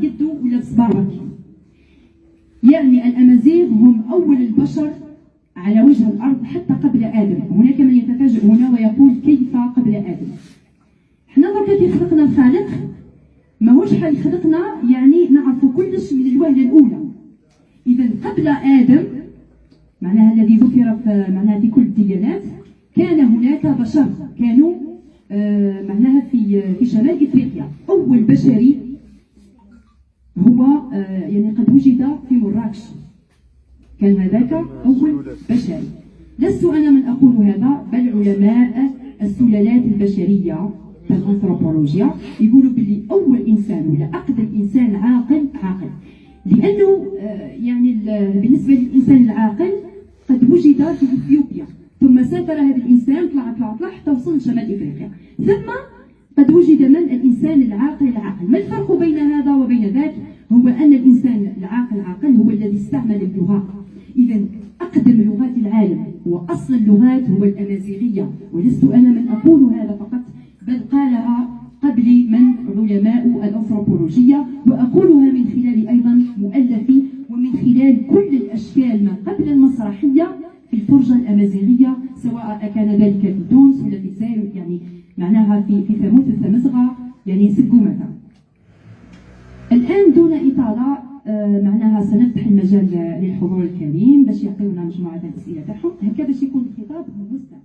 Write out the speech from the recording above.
بيده ولا بصباعه. يعني الأمازيغ هم أول البشر على وجه الأرض حتى قبل آدم. هناك من يتفاجئ هنا ويقول كيف قبل آدم؟ احنا دركا كي خلقنا الخالق ماهوش حيخلقنا يعني نعرفوا كلش من الوهلة الأولى. إذا قبل آدم معناها الذي ذكر معناها في كل الديانات كان هناك بشر كانوا معناها في شمال إفريقيا. أول بشري هو يعني قد وجد في مراكش، كان هذاك أول بشري. لست أنا من أقول هذا، بل علماء السلالات البشرية الأنثروبولوجيا يقولوا باللي أول إنسان ولا أقدم إنسان عاقل لأنه يعني بالنسبة للإنسان العاقل قد وجد في إثيوبيا، ثم سافر هذا الإنسان طلع حتى وصل شمال إفريقيا، ثم قد وجد من الإنسان العاقل. ما الفرق بين هذا وبين ذاك؟ هو أن الإنسان العاقل هو الذي استعمل اللغة. إذا أقدم لغات العالم وأصل اللغات هو الأمازيغية، ولست أنا من أقول هذا فقط، بل قالها قبلي من علماء الأنثروبولوجيا، وأقولها من خلال أيضا مؤلفي ومن خلال كل الأشكال ما قبل المسرحية في الفرجة الأمازيغية، سواء كان ذلك في تونس ولا في الجزائر، يعني معناها في ثموث الثمزغة يعني سقومة. الآن دون إطالة معناها سنفتح المجال للحضور الكريم باش يعطيونا مجموعة الأسئلة تاعهم، هكذا باش يكون الخطاب مستمع.